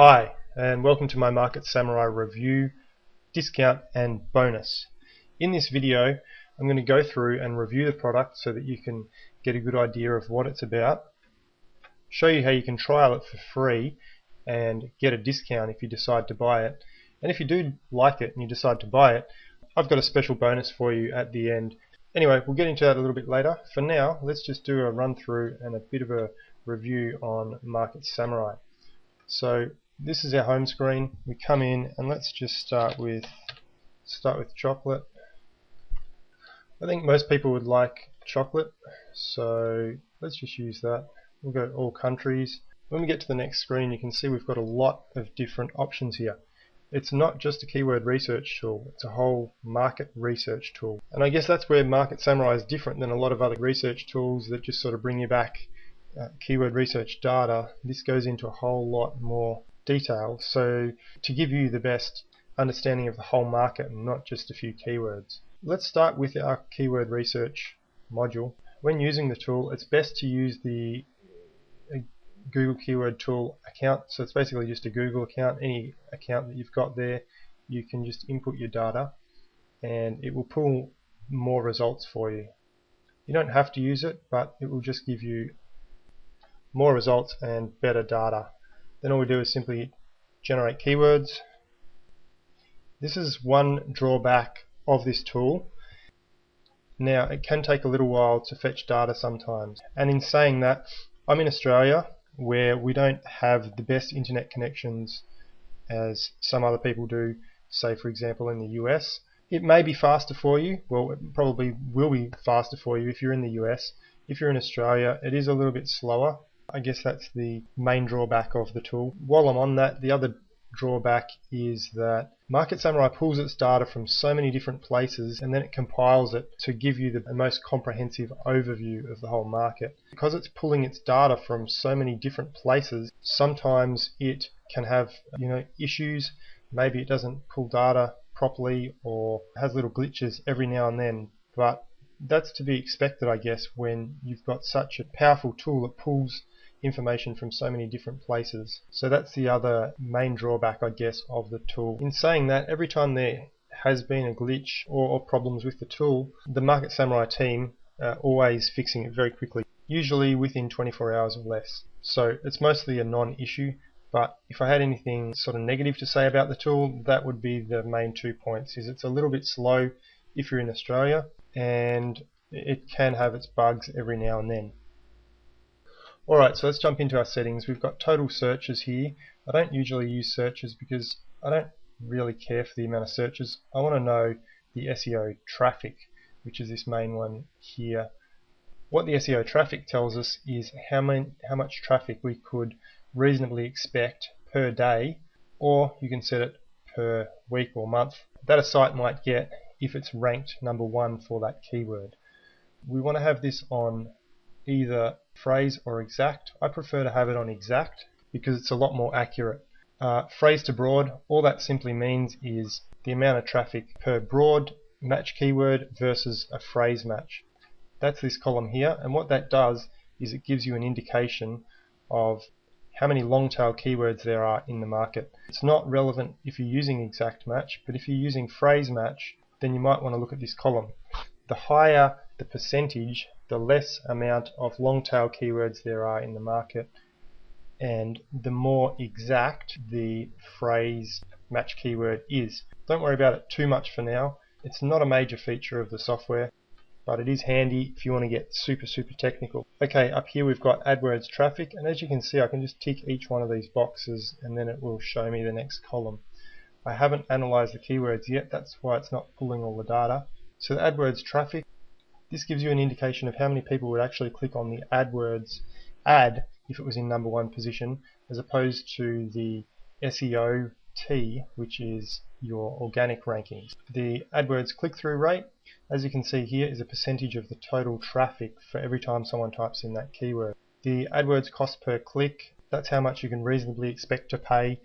Hi, and welcome to my Market Samurai review, discount and bonus. In this video, I'm going to go through and review the product so that you can get a good idea of what it's about, show you how you can trial it for free and get a discount if you decide to buy it. And if you do like it and you decide to buy it, I've got a special bonus for you at the end. Anyway, we'll get into that a little bit later. For now, let's just do a run through and a bit of a review on Market Samurai. So this is our home screen. We come in and let's just start with chocolate. I think most people would like chocolate, so let's just use that. We'll go to all countries. When we get to the next screen, you can see we've got a lot of different options here. It's not just a keyword research tool, it's a whole market research tool. And I guess that's where Market Samurai is different than a lot of other research tools that just sort of bring you back keyword research data. This goes into a whole lot more detail, so to give you the best understanding of the whole market and not just a few keywords. Let's start with our keyword research module. When using the tool, it's best to use the Google Keyword Tool account. So it's basically just a Google account. Any account that you've got there, you can just input your data and it will pull more results for you. You don't have to use it, but it will just give you more results and better data. Then all we do is simply generate keywords. This is one drawback of this tool. Now, it can take a little while to fetch data sometimes, and in saying that, I'm in Australia where we don't have the best internet connections as some other people do, say for example in the US. It may be faster for you, well it probably will be faster for you if you're in the US. If you're in Australia, it is a little bit slower. I guess that's the main drawback of the tool. While I'm on that, the other drawback is that Market Samurai pulls its data from so many different places and then it compiles it to give you the most comprehensive overview of the whole market. Because it's pulling its data from so many different places, sometimes it can have issues. Maybe it doesn't pull data properly or has little glitches every now and then, but that's to be expected, I guess, when you've got such a powerful tool that pulls information from so many different places. So that's the other main drawback, I guess, of the tool. In saying that, every time there has been a glitch or problems with the tool, the Market Samurai team are always fixing it very quickly, usually within 24 hours or less. So it's mostly a non-issue, but if I had anything sort of negative to say about the tool, that would be the main 2 points. Is it's a little bit slow if you're in Australia, and it can have its bugs every now and then. Alright, so let's jump into our settings. We've got total searches here. I don't usually use searches because I don't really care for the amount of searches. I want to know the SEO traffic, which is this main one here. What the SEO traffic tells us is how much traffic we could reasonably expect per day, or you can set it per week or month, that a site might get if it's ranked number 1 for that keyword. We want to have this on either phrase or exact. I prefer to have it on exact because it's a lot more accurate. Phrase to broad, all that simply means is the amount of traffic per broad match keyword versus a phrase match. That's this column here, and what that does is it gives you an indication of how many long tail keywords there are in the market. It's not relevant if you're using exact match, but if you're using phrase match, then you might want to look at this column. The higher the percentage, the less amount of long tail keywords there are in the market, and the more exact the phrase match keyword is. Don't worry about it too much for now. It's not a major feature of the software, but it is handy if you want to get super technical. Okay, up here we've got AdWords traffic, and as you can see I can just tick each one of these boxes and then it will show me the next column. I haven't analyzed the keywords yet, that's why it's not pulling all the data. So the AdWords traffic, this gives you an indication of how many people would actually click on the AdWords ad if it was in number 1 position, as opposed to the SEO T, which is your organic rankings. The AdWords click-through rate, as you can see here, is a percentage of the total traffic for every time someone types in that keyword. The AdWords cost per click, that's how much you can reasonably expect to pay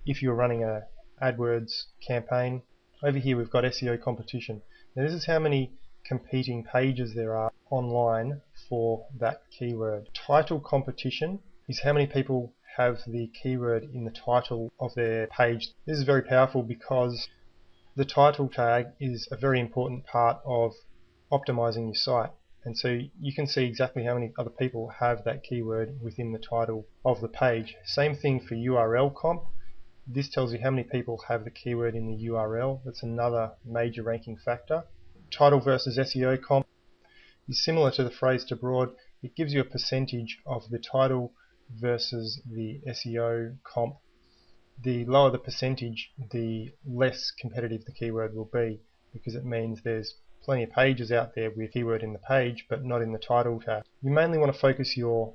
if you're running a AdWords campaign. Over here we've got SEO competition. Now this is how many competing pages there are online for that keyword. Title competition is how many people have the keyword in the title of their page. This is very powerful because the title tag is a very important part of optimizing your site, and so you can see exactly how many other people have that keyword within the title of the page. Same thing for URL comp. This tells you how many people have the keyword in the URL. That's another major ranking factor. Title versus SEO comp is similar to the phrase to broad. It gives you a percentage of the title versus the SEO comp. The lower the percentage, the less competitive the keyword will be, because it means there's plenty of pages out there with keyword in the page but not in the title tag. You mainly want to focus your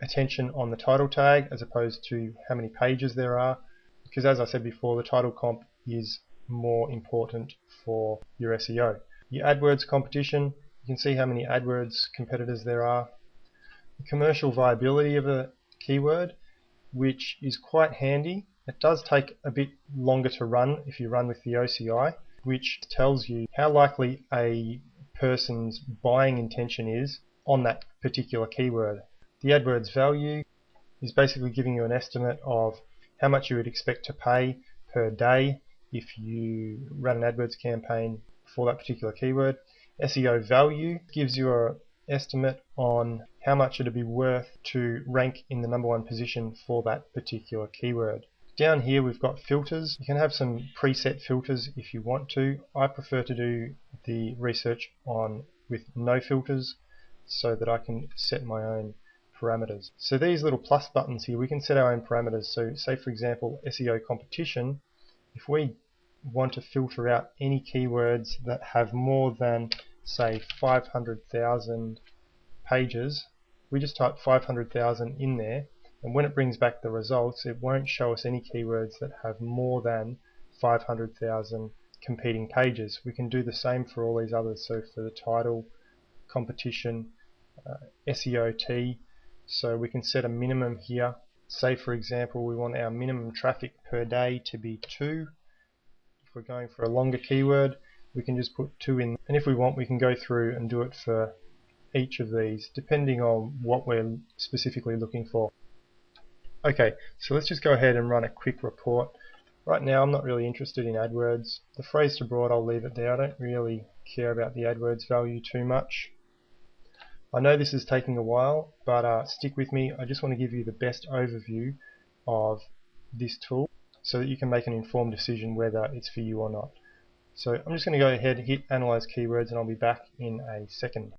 attention on the title tag as opposed to how many pages there are, because as I said before, the title comp is more important for your SEO. Your AdWords competition, you can see how many AdWords competitors there are. The commercial viability of a keyword, which is quite handy. It does take a bit longer to run if you run with the OCI, which tells you how likely a person's buying intention is on that particular keyword. The AdWords value is basically giving you an estimate of how much you would expect to pay per day if you run an AdWords campaign for that particular keyword. SEO value gives you an estimate on how much it would be worth to rank in the #1 position for that particular keyword. Down here we've got filters. You can have some preset filters if you want to. I prefer to do the research on with no filters so that I can set my own parameters. So these little plus buttons here, we can set our own parameters. So say for example SEO competition, if we want to filter out any keywords that have more than say 500,000 pages, we just type 500,000 in there, and when it brings back the results it won't show us any keywords that have more than 500,000 competing pages. We can do the same for all these others, so for the title, competition, SEOT, so we can set a minimum here. Say for example we want our minimum traffic per day to be 2. If we're going for a longer keyword we can just put 2 in, and if we want we can go through and do it for each of these depending on what we're specifically looking for. Okay, so let's just go ahead and run a quick report. Right now I'm not really interested in AdWords. The phrase to broad, I'll leave it there. I don't really care about the AdWords value too much. I know this is taking a while, but stick with me. I just want to give you the best overview of this tool so that you can make an informed decision whether it's for you or not. So I'm just going to go ahead and hit Analyze Keywords, and I'll be back in a second.